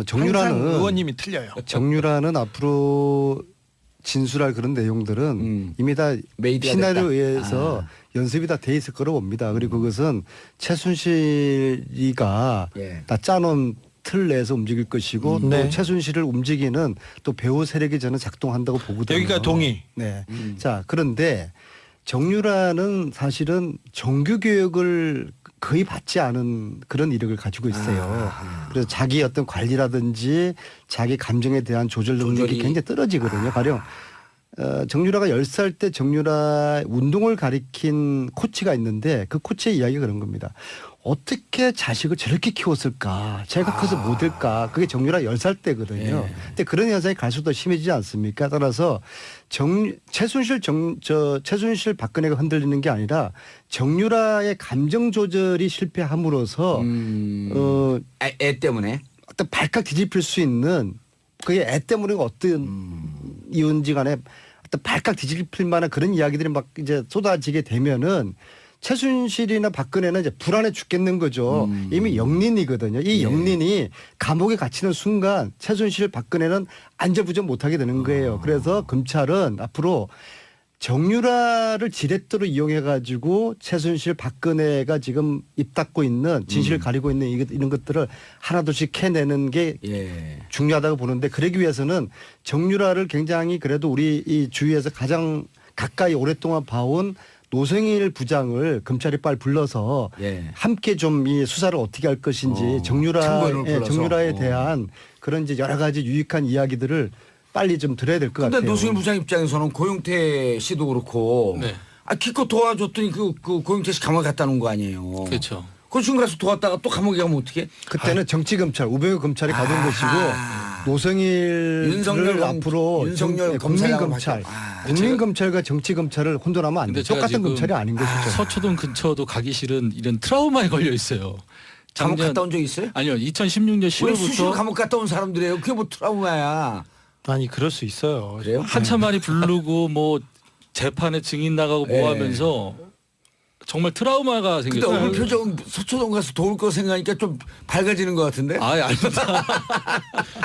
정유라는 의원님이 틀려요. 정유라는 앞으로 진술할 그런 내용들은 이미 다 시나리오에 의해서 연습이 다 돼 있을 거로 봅니다. 그리고 그것은 최순실이가 다 짜놓은 틀 내에서 움직일 것이고 또 최순실을 움직이는 또 배후 세력이 저는 작동한다고 보거든요. 여기가 동의. 네. 자, 그런데 정유라는 사실은 정규 교육을 거의 받지 않은 그런 이력을 가지고 있어요. 그래서 자기 어떤 관리라든지 자기 감정에 대한 조절 능력이 굉장히 떨어지거든요. 가령 정유라가 10살 때 정유라 운동을 가리킨 코치가 있는데 그 코치의 이야기가 그런 겁니다. 어떻게 자식을 저렇게 키웠을까? 제가 커서 못 될까? 그게 정유라 10살 때거든요. 근데 그런 현상이 갈수록 더 심해지지 않습니까? 따라서 최순실 박근혜가 흔들리는 게 아니라 정유라의 감정 조절이 실패함으로써 애 때문에 어떤 발칵 뒤집힐 수 있는 그게 애 때문에 어떤 이유인지 간에 어떤 발칵 뒤집힐 만한 그런 이야기들이 막 이제 쏟아지게 되면은 최순실이나 박근혜는 이제 불안해 죽겠는 거죠. 이미 영린이거든요. 이 영린이 감옥에 갇히는 순간 최순실 박근혜는 안절부절 못하게 되는 거예요. 그래서 검찰은 앞으로 정유라를 지렛대로 이용해 가지고 최순실 박근혜가 지금 입 닫고 있는 진실을 가리고 있는 이런 것들을 하나둘씩 캐내는 게 중요하다고 보는데 그러기 위해서는 정유라를 굉장히 그래도 우리 이 주위에서 가장 가까이 오랫동안 봐온 노승일 부장을 검찰이 빨리 불러서 함께 좀 이 수사를 어떻게 할 것인지 정유라에 대한 그런 이제 여러 가지 유익한 이야기들을 빨리 좀 들어야 될 것 같아요. 근데 노승일 부장 입장에서는 고영태 씨도 그렇고 기껏 도와줬더니 그 고영태 씨 감옥에 갖다 놓은 거 아니에요. 그렇죠. 그 지금 가서 도왔다가 또 감옥에 가면 어떻게? 그때는 정치검찰 우병우 검찰이 가둔 것이고 노승일을 앞으로 윤석열 국민검찰 국민검찰과 정치검찰을 혼돈하면 안 돼요. 똑같은 검찰이 아닌 것이죠. 서초동 근처도 가기 싫은 이런 트라우마에 걸려 있어요. 감옥 갔다 온 적 있어요? 아니요. 2016년 10월부터 수시로 감옥 갔다 온 사람들이에요. 그게 뭐 트라우마야. 아니 그럴 수 있어요. 그래요? 한참 만에 부르고 뭐 재판에 증인 나가고 뭐 하면서 정말 트라우마가 근데 생겼어요. 얼굴 표정 서초동 가서 도울 거 생각하니까 좀 밝아지는 것 같은데? 아닙니다.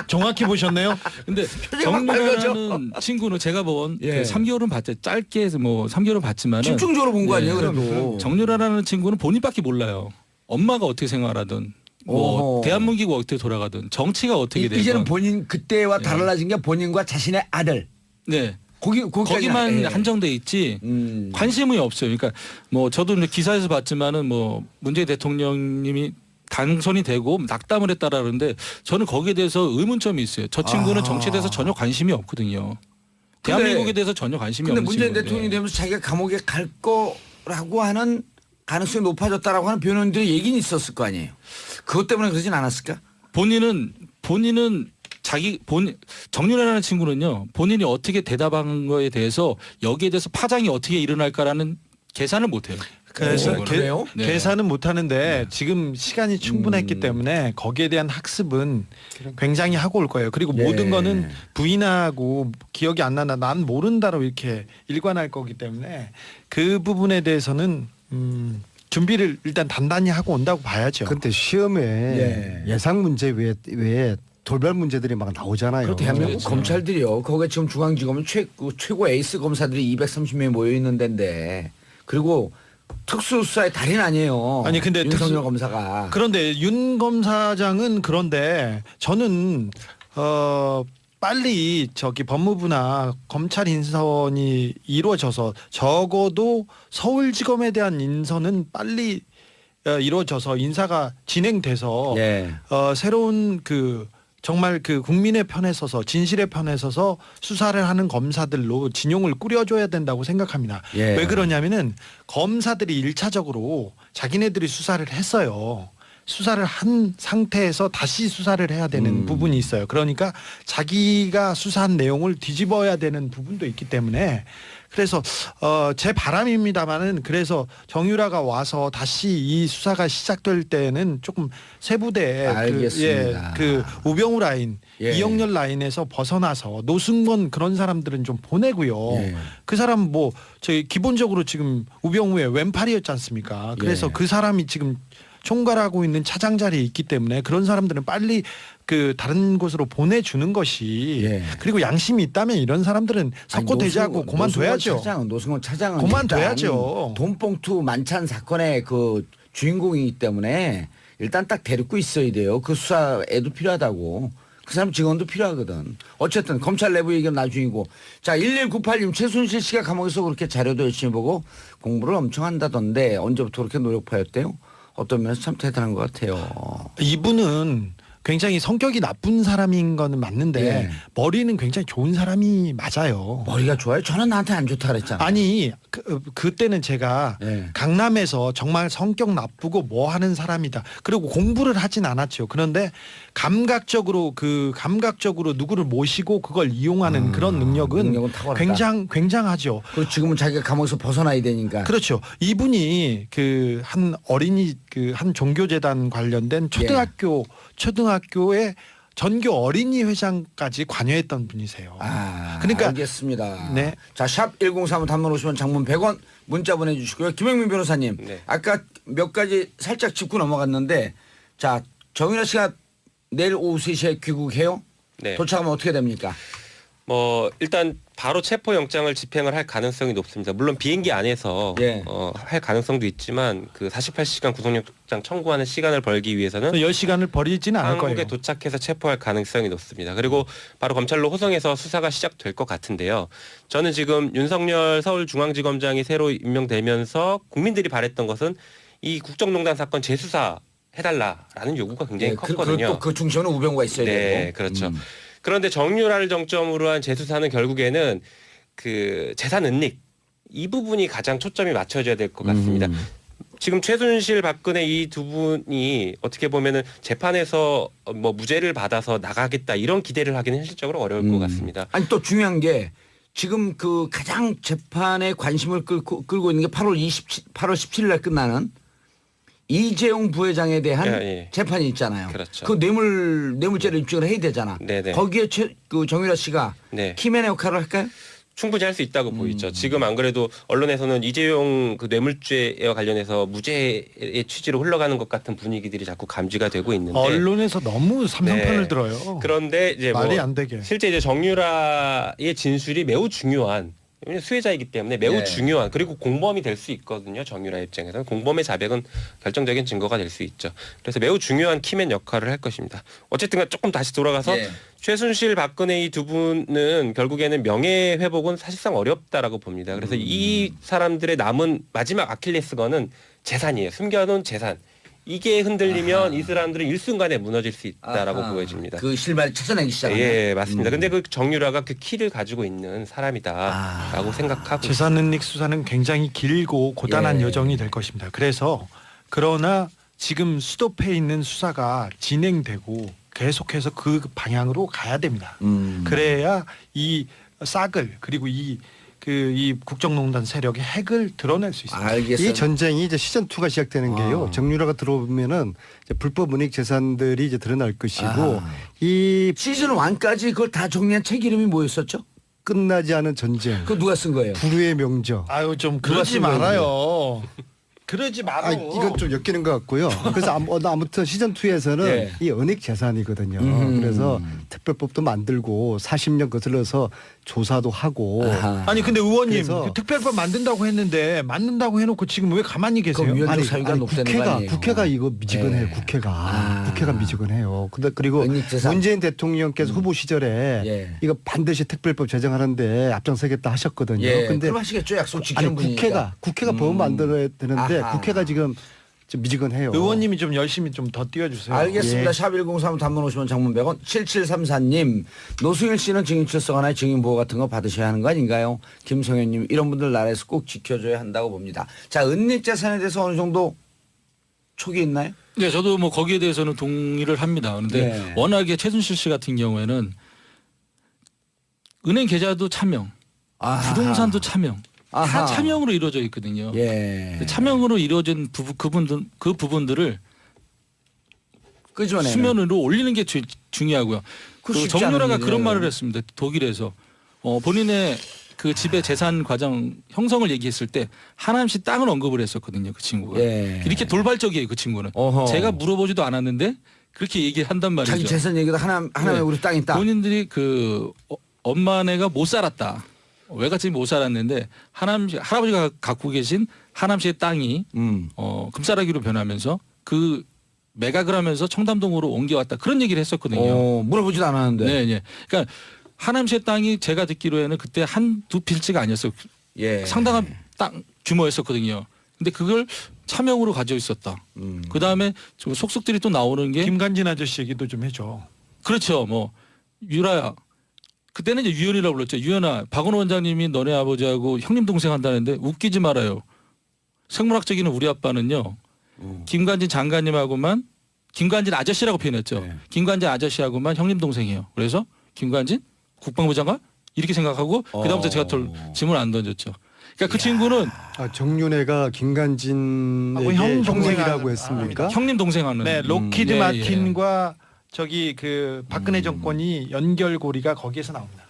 정확히 보셨네요. 근데 막 정유라는 친구는 제가 본 3개월은 봤죠. 짧게 해서 뭐 3개월은 봤지만 집중적으로 본 거 아니에요, 그래도. 정유라라는 친구는 본인밖에 몰라요. 엄마가 어떻게 생활하든 뭐 대한민국이 어떻게 돌아가든 정치가 어떻게 되든 이제는 본인 그때와 달라진 게 본인과 자신의 아들. 네. 거기까지는 거기만 한정돼 있지 관심이 없어요. 그러니까 뭐 저도 이제 기사에서 봤지만은 뭐 문재인 대통령님이 당선이 되고 낙담을 했다라 그러는데 저는 거기에 대해서 의문점이 있어요. 저 친구는 정치에 대해서 전혀 관심이 없거든요. 대한민국에 대해서 전혀 관심이 없는 근데 문재인 친구인데. 대통령이 되면서 자기가 감옥에 갈 거라고 하는 가능성이 높아졌다라고 하는 변호인들의 얘기는 있었을 거 아니에요. 그것 때문에 그러진 않았을까? 본인은 정유라라는 친구는요. 본인이 어떻게 대답한 거에 대해서 여기에 대해서 파장이 어떻게 일어날까라는 계산을 못 해요. 그래서 그래요? 계산은 못 하는데 지금 시간이 충분했기 때문에 거기에 대한 학습은 굉장히 하고 올 거예요. 그리고 모든 거는 부인하고 기억이 안 나나 난 모른다로 이렇게 일관할 거기 때문에 그 부분에 대해서는 준비를 일단 단단히 하고 온다고 봐야죠. 그런데 시험에 예상 문제 외에 돌발 문제들이 막 나오잖아요. 대한민국 검찰들이요. 거기에 지금 중앙지검은 최고 에이스 검사들이 230명이 모여 있는 데인데 그리고 특수수사의 달인 아니에요. 아니 근데 윤석열 검사가. 그런데 윤 검사장은 그런데 저는 빨리 법무부나 검찰 인선이 이루어져서 적어도 서울지검에 대한 인선은 빨리 이루어져서 인사가 진행돼서 새로운 정말 국민의 편에 서서 진실의 편에 서서 수사를 하는 검사들로 진용을 꾸려줘야 된다고 생각합니다. 왜 그러냐면은 검사들이 1차적으로 자기네들이 수사를 했어요. 수사를 한 상태에서 다시 수사를 해야 되는 부분이 있어요. 그러니까 자기가 수사한 내용을 뒤집어야 되는 부분도 있기 때문에 그래서 제 바람입니다만은 그래서 정유라가 와서 다시 이 수사가 시작될 때는 조금 세부대 그 우병우 라인, 이영렬 라인에서 벗어나서 노승원 그런 사람들은 좀 보내고요. 그 사람 저희 기본적으로 지금 우병우의 왼팔이었지 않습니까? 그래서 그 사람이 지금 총괄하고 있는 차장 자리에 있기 때문에 그런 사람들은 빨리 그 다른 곳으로 보내주는 것이 예. 그리고 양심이 있다면 이런 사람들은 석고대지하고 그만둬야죠. 노승원 차장은 그만둬야죠. 일단 돈봉투 만찬 사건의 그 주인공이기 때문에 일단 딱 데리고 있어야 돼요. 그 수사에도 필요하다고. 그 사람 직원도 필요하거든. 어쨌든 검찰 내부 얘기는 나중이고. 자, 1198님 최순실 씨가 감옥에서 그렇게 자료도 열심히 보고 공부를 엄청 한다던데 언제부터 그렇게 노력파였대요? 어떤 면에서 참 대단한 것 같아요. 이분은 굉장히 성격이 나쁜 사람인 거는 맞는데 예. 머리는 굉장히 좋은 사람이 맞아요. 머리가 좋아요? 저는 나한테 안 좋다 그랬잖아요. 아니 그때는 제가 예. 강남에서 정말 성격 나쁘고 뭐 하는 사람이다. 그리고 공부를 하진 않았죠. 그런데 감각적으로 누구를 모시고 그걸 이용하는 그런 능력은 탁월하다. 굉장하죠. 그 지금은 자기가 감옥에서 벗어나야 되니까. 그렇죠. 이분이 그 한 어린이 그 한 종교재단 관련된 초등학교의 전교 어린이 회장까지 관여했던 분이세요. 그러니까 알겠습니다. 네. 자, 샵 1035 단문 50원 장문 100원 문자 보내주시고요. 김영민 변호사님, 네. 아까 몇 가지 살짝 짚고 넘어갔는데, 자, 정윤아 씨가 내일 오후 3시에 귀국해요? 네. 도착하면 어떻게 됩니까? 뭐 일단 바로 체포 영장을 집행을 할 가능성이 높습니다. 물론 비행기 안에서 예. 할 가능성도 있지만 그 48시간 구속영장 청구하는 시간을 벌기 위해서는 10시간을 버리지는 않을 한국에 거예요. 도착해서 체포할 가능성이 높습니다. 그리고 바로 검찰로 호송해서 수사가 시작될 것 같은데요. 저는 지금 윤석열 서울중앙지검장이 새로 임명되면서 국민들이 바랬던 것은 이 국정농단 사건 재수사 해달라라는 요구가 굉장히 컸거든요. 또 그 중심에는 우병우가 있어야 네, 되고. 그렇죠. 그런데 정유라를 정점으로 한 재수사는 결국에는 그 재산 은닉 이 부분이 가장 초점이 맞춰져야 될 것 같습니다. 지금 최순실, 박근혜 이 두 분이 어떻게 보면은 재판에서 뭐 무죄를 받아서 나가겠다 이런 기대를 하기는 현실적으로 어려울 것 같습니다. 아니 또 중요한 게 지금 그 가장 재판에 관심을 끌고 있는 게 8월 17일 날 끝나는 이재용 부회장에 대한 예. 재판이 있잖아요. 그렇죠. 그 뇌물죄를 입증을 해야 되잖아. 네네. 거기에 그 정유라 씨가 네. 키맨의 역할을 할까요? 충분히 할 수 있다고 보이죠. 지금 안 그래도 언론에서는 이재용 그 뇌물죄와 관련해서 무죄의 취지로 흘러가는 것 같은 분위기들이 자꾸 감지가 되고 있는데 언론에서 너무 삼성편을 네. 들어요. 그런데 이제 말이 안 되게. 실제 이제 정유라의 진술이 매우 중요한 왜냐면 수혜자이기 때문에 매우 네. 중요한 그리고 공범이 될 수 있거든요. 정유라 입장에서는 공범의 자백은 결정적인 증거가 될 수 있죠. 그래서 매우 중요한 키맨 역할을 할 것입니다. 어쨌든 조금 다시 돌아가서 네. 최순실, 박근혜 이 두 분은 결국에는 명예 회복은 사실상 어렵다라고 봅니다. 그래서 이 사람들의 남은 마지막 아킬레스건은 재산이에요. 숨겨놓은 재산. 이게 흔들리면 이 사람들은 일순간에 무너질 수 있다라고 보여집니다. 그 실마리 찾아내기 시작하면. 예, 맞습니다. 근데 그 정유라가 그 키를 가지고 있는 사람이다라고 생각하고 재산 은닉 수사는 굉장히 길고 고단한 예. 여정이 될 것입니다. 그러나 지금 스톱해 있는 수사가 진행되고 계속해서 그 방향으로 가야 됩니다. 그래야 이 싹을 그리고 이 국정농단 세력의 핵을 드러낼 수 있습니다. 알겠어요. 이 전쟁이 이제 시즌 2가 시작되는 게요. 정유라가 들어오면은 이제 불법 은닉 재산들이 이제 드러날 것이고 이 시즌 1까지 그걸 다 정리한 책 이름이 뭐였었죠? 끝나지 않은 전쟁, 그거 누가 쓴 거예요? 불후의 명저. 아유 좀 누가 그러지 쓴 거예요, 말아요. 그러지 말아. 이건 좀 엮이는 것 같고요. 그래서 아무튼 시즌 2에서는 예. 이 은닉 재산이거든요. 그래서 특별법도 만들고 40년 거슬러서 조사도 하고. 아니 근데 의원님 그래서- 그 특별법 만든다고 했는데 만든다고 해놓고 지금 왜 가만히 계세요? 그럼 위원장 아니, 사유가 아니, 높다는 거 아니에요? 국회가 이거 미지근해요. 예. 국회가 미지근해요. 근데 그리고 은닉 재산. 문재인 대통령께서 후보 시절에 예. 이거 반드시 특별법 제정하는데 앞장서겠다 하셨거든요. 예. 근데 그럼 하시겠죠. 약속 지키는 아니 분이니까. 국회가 법을 만들어야 되는데 아하. 국회가 지금 좀 미지근해요. 의원님이 좀 열심히 좀 더 띄워주세요. 알겠습니다. 예. 샵 1035 단문 50원 장문 100원 7734님 노승일 씨는 증인출석하나 증인보호 같은 거 받으셔야 하는 거 아닌가요? 김성현님 이런 분들 나라에서 꼭 지켜줘야 한다고 봅니다. 자 은닉재산에 대해서 어느 정도 촉이 있나요? 네, 저도 뭐 거기에 대해서는 동의를 합니다. 그런데 네. 워낙에 최순실 씨 같은 경우에는 은행 계좌도 차명, 아하. 부동산도 차명, 아하. 다 차명으로 이루어져 있거든요. 예. 차명으로 이루어진 그 부분들을 끄집어내는. 수면으로 올리는 게 중요하고요. 그거 그 쉽지 정유라가 않은 그런 일이에요. 말을 했습니다. 독일에서 본인의 그 집의 재산 과정 형성을 얘기했을 때 하남시 땅을 언급을 했었거든요. 그 친구가. 예. 이렇게 돌발적이에요. 그 친구는. 어허. 제가 물어보지도 않았는데 그렇게 얘기한단 말이죠. 자기 재산 얘기도 하나면 네. 우리 땅 있다. 본인들이 그 엄마네가 못 살았다. 외갓집이 못 살았는데 하남시 할아버지가 갖고 계신 하남시의 땅이 금싸라기로 변하면서 그 매각을 하면서 청담동으로 옮겨왔다. 그런 얘기를 했었거든요. 물어보지도 않았는데. 네, 네. 그러니까 하남시의 땅이 제가 듣기로에는 그때 한두 필지가 아니었어요. 예. 상당한 땅 규모였었거든요. 근데 그걸 차명으로 가지고 있었다. 그 다음에 좀 속속들이 또 나오는 게 김관진 아저씨 얘기도 좀 해줘. 그렇죠. 뭐 유라야. 그때는 이제 유연이라고 불렀죠. 유연아, 박원호 원장님이 너네 아버지하고 형님 동생 한다는데 웃기지 말아요. 생물학적인 우리 아빠는요. 김관진 장관님하고만 김관진 아저씨라고 표현했죠. 네. 김관진 아저씨하고만 형님 동생이에요. 그래서 김관진 국방부 장관 이렇게 생각하고 그다음부터 제가 질문 안 던졌죠. 그러니까 그 친구는 정윤회가 김관진에게 형 형님이라고 동생 했습니까? 형님 동생 하는 네, 로키드 예, 마틴과 저기 그 박근혜 정권이 연결고리가 거기에서 나옵니다.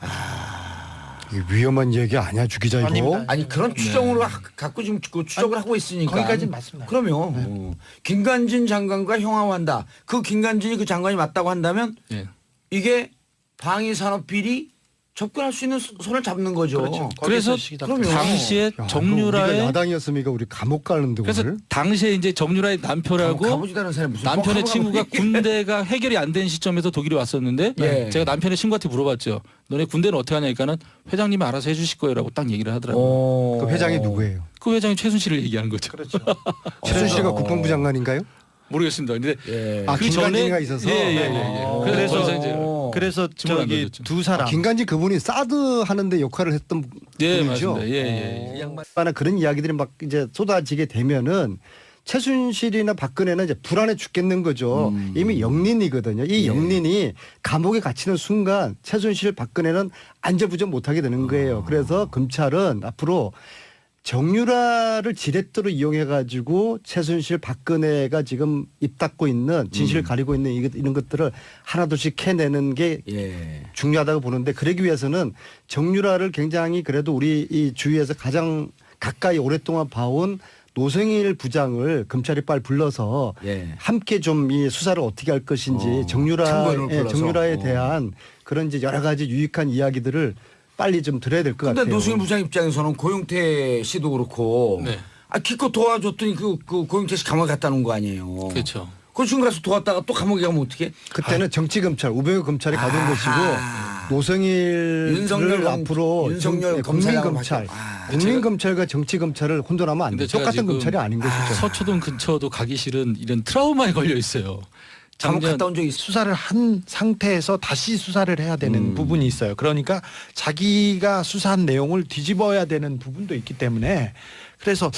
이게 위험한 얘기 아니야, 주 기자 이거? 아닙니다. 아니 그런 추정으로 갖고 지금 그 추적을 하고 있으니까. 거기까지는 맞습니다. 그러면 김관진 장관과 형하한다. 그 김관진이 그 장관이 맞다고 한다면 예. 이게 방위산업비리 접근할 수 있는 손을 잡는 거죠. 그렇죠. 그래서 거기서 시기다. 그럼요. 당시에 야, 우리가 정유라의 야당이었으면 우리 감옥 가는데 그래서 오늘? 당시에 이제 정유라의 남편하고 가보지도 사람이 무슨 남편의 뻥하고 친구가 가보니. 군대가 해결이 안 된 시점에서 독일에 왔었는데 예. 제가 남편의 친구한테 물어봤죠. 너네 군대는 어떻게 하냐니까는 회장님이 알아서 해주실 거예요라고 딱 얘기를 하더라고요. 그 회장이 누구예요? 그 회장이 최순실을 얘기하는 거죠. 그렇죠. 최순실이가 국방부 장관인가요? 모르겠습니다. 근데 예. 아, 그 김관진이가 전에- 있어서? 예, 예, 예, 예. 그래서- 거기서 이제 그래서 질문 안 저기 던졌죠. 두 사람 김관진 그분이 사드 하는데 역할을 했던 예, 분이죠. 맞습니다. 예, 예. 나 그런 이야기들이 막 이제 쏟아지게 되면은 최순실이나 박근혜는 이제 불안해 죽겠는 거죠. 이미 영린이거든요. 이 영린이 감옥에 갇히는 순간 최순실, 박근혜는 안절부절 못하게 되는 거예요. 그래서 검찰은 앞으로 정유라를 지렛대로 이용해가지고 최순실, 박근혜가 지금 입 닫고 있는 진실을 가리고 있는 이런 것들을 하나둘씩 캐내는 게 예. 중요하다고 보는데 그러기 위해서는 정유라를 굉장히 그래도 우리 이 주위에서 가장 가까이 오랫동안 봐온 노승일 부장을 검찰이 빨리 불러서 예. 함께 좀 이 수사를 어떻게 할 것인지 참고인을 불러서. 정유라에 대한 그런 이제 여러 가지 유익한 이야기들을 빨리 좀 들어야 될 것 근데 같아요. 노승일 부장 입장에서는 고용태 씨도 그렇고 네. 기껏 도와줬더니 그 고용태 씨 감옥에 갖다 놓은 거 아니에요. 그렇죠. 그 지금 가서 도왔다가 또 감옥에 가면 어떻게? 그때는 정치검찰, 우병우 검찰이 가둔 것이고 노승일을 윤석열 앞으로 윤석열 검사장을 국민검찰, 맡겨. 국민검찰과 정치검찰을 혼돈하면 안 돼. 근데 제가 똑같은 지금 검찰이 아닌 것이죠. 서초동 근처도 가기 싫은 이런 트라우마에 걸려 있어요. 감옥 작년 갔다 온 적이 있어. 수사를 한 상태에서 다시 수사를 해야 되는 부분이 있어요. 그러니까 자기가 수사한 내용을 뒤집어야 되는 부분도 있기 때문에 그래서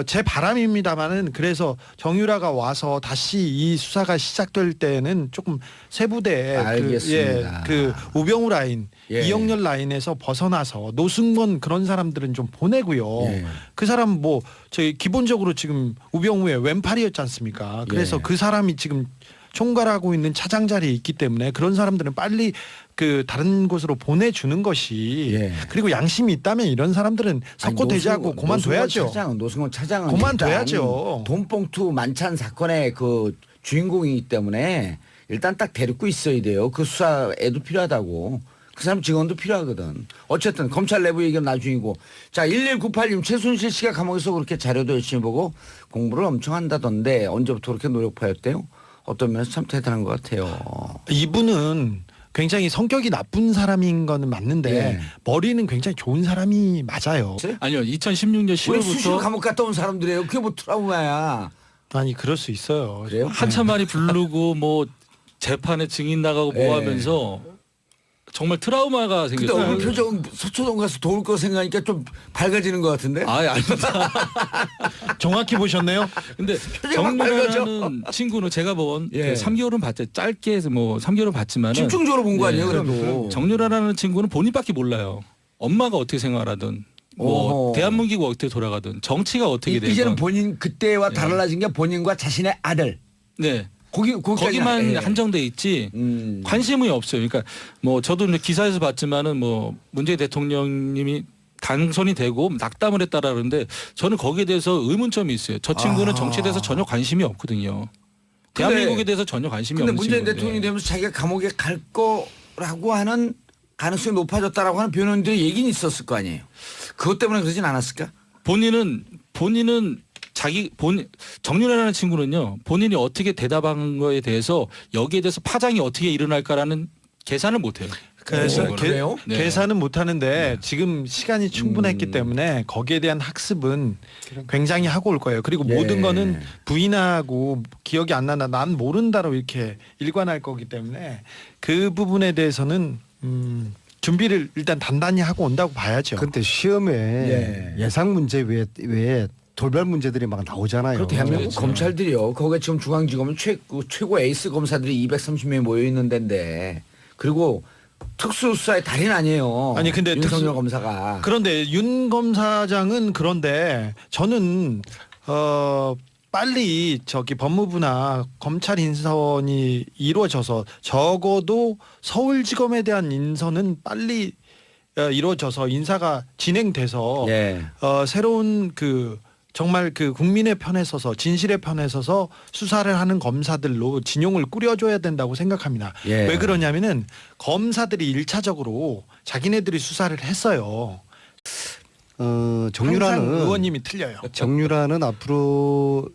제 바람입니다만은 그래서 정유라가 와서 다시 이 수사가 시작될 때는 조금 세부대 알겠습니다. 그 우병우 라인, 예. 이영렬 라인에서 벗어나서 노승원 그런 사람들은 좀 보내고요. 예. 그 사람 뭐 저희 기본적으로 지금 우병우의 왼팔이었지 않습니까? 그래서 예. 그 사람이 지금 총괄하고 있는 차장 자리에 있기 때문에 그런 사람들은 빨리 그 다른 곳으로 보내주는 것이 예. 그리고 양심이 있다면 이런 사람들은 석고대지하고 그만둬야죠. 노승원 차장은 그만둬야죠. 일단 돈봉투 만찬 사건의 그 주인공이기 때문에 일단 딱 데리고 있어야 돼요. 그 수사에도 필요하다고. 그 사람 직원도 필요하거든. 어쨌든 검찰 내부 얘기는 나중이고. 자, 1198님 최순실 씨가 감옥에서 그렇게 자료도 열심히 보고 공부를 엄청 한다던데 언제부터 그렇게 노력파였대요? 어떤 면에서 참 대단한 것 같아요. 이분은 굉장히 성격이 나쁜 사람인 거는 맞는데 예. 머리는 굉장히 좋은 사람이 맞아요. 아니요. 2016년 우리 수시로 10월부터 감옥 갔다 온 사람들이에요. 그게 뭐 트라우마야. 아니 그럴 수 있어요. 그래요? 한참 많이 부르고 뭐 재판에 증인 나가고 뭐 예. 하면서 정말 트라우마가 근데 생겼어요. 얼굴 표정 서초동 가서 도울 거 생각하니까 좀 밝아지는 것 같은데? 아닙니다. 정확히 보셨네요. 근데 표정이 막 밝아져. 정유라는 친구는 제가 본 예. 그 3개월은 봤죠. 짧게 해서 뭐 3개월은 봤지만은 집중적으로 본 거 예. 아니에요, 그래도? 정유라라는 친구는 본인밖에 몰라요. 엄마가 어떻게 생활하든 뭐 어허. 대한민국이 어떻게 돌아가든 정치가 어떻게 되든 이제는 본인 그때와 달라진 게 본인과 자신의 아들. 네. 거기까지 거기만 예. 한정돼 있지 관심이 없어요. 그러니까 뭐 저도 이제 기사에서 봤지만은 뭐 문재인 대통령님이 당선이 되고 낙담을 했다라 그러는데 저는 거기에 대해서 의문점이 있어요. 저 친구는 정치에 대해서 전혀 관심이 없거든요. 대한민국에 대해서 전혀 관심이 근데 없는 문재인 친구인데. 대통령이 되면서 자기가 감옥에 갈 거라고 하는 가능성이 높아졌다라고 하는 변호인들의 얘기는 있었을 거 아니에요. 그것 때문에 그러진 않았을까? 본인은 정윤회라는 친구는요. 본인이 어떻게 대답한 거에 대해서 여기에 대해서 파장이 어떻게 일어날까라는 계산을 못 해요. 그래서 그래요? 네. 계산은 못 하는데 지금 시간이 충분했기 때문에 거기에 대한 학습은 굉장히 하고 올 거예요. 그리고 예. 모든 거는 부인하고 기억이 안 나나 난 모른다로 이렇게 일관할 거기 때문에 그 부분에 대해서는 준비를 일단 단단히 하고 온다고 봐야죠. 근데 시험에 예. 예상 문제 외에 돌발 문제들이 막 나오잖아요. 그 대한민국 그렇죠. 검찰들이요. 거기에 지금 중앙지검은 최고 에이스 검사들이 230명이 모여 있는 데인데 그리고 특수수사의 달인 아니에요. 아니, 근데 윤석열 검사가. 그런데 윤 검사장은 그런데 저는 빨리 저기 법무부나 검찰 인선이 이루어져서 적어도 서울지검에 대한 인선은 빨리 이루어져서 인사가 진행돼서 예. 새로운 그 정말 그 국민의 편에 서서 진실의 편에 서서 수사를 하는 검사들로 진용을 꾸려줘야 된다고 생각합니다. 예. 왜 그러냐면은 검사들이 1차적으로 자기네들이 수사를 했어요. 항상 정유라는 의원님이 틀려요. 정유라는 앞으로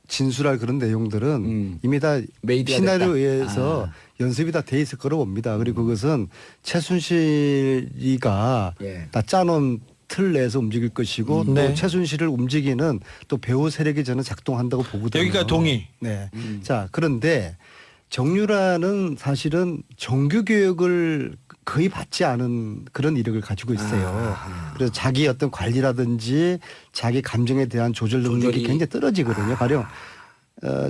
진술할 그런 내용들은 이미 다 메이드가 시나리오에 됐다. 의해서 연습이 다 돼 있을 거로 봅니다. 그리고 그것은 최순실이가 예. 다 짜놓은 틀 내에서 움직일 것이고 네. 또 최순실을 움직이는 또 배후 세력이 저는 작동한다고 보거든요. 여기가 동의. 네. 자, 그런데 정유라는 사실은 정규 교육을 거의 받지 않은 그런 이력을 가지고 있어요. 그래서 자기 어떤 관리라든지 자기 감정에 대한 조절 능력이 조절이- 굉장히 떨어지거든요. 가령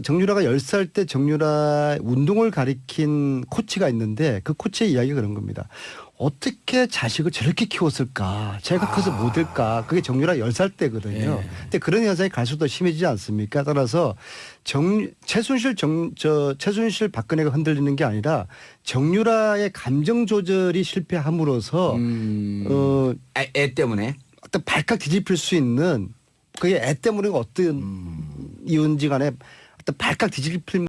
정유라가 10살 때 정유라 운동을 가리킨 코치가 있는데 그 코치의 이야기가 그런 겁니다. 어떻게 자식을 저렇게 키웠을까? 제가 커서 못 될까? 그게 정유라 10살 때거든요. 예. 근데 그런 현상이 갈수록 더 심해지지 않습니까? 따라서 최순실 박근혜가 흔들리는 게 아니라 정유라의 감정 조절이 실패함으로써 애 때문에. 어떤 발칵 뒤집힐 수 있는 그게 애 때문에 어떤 이유인지 간에 어떤 발칵 뒤집힐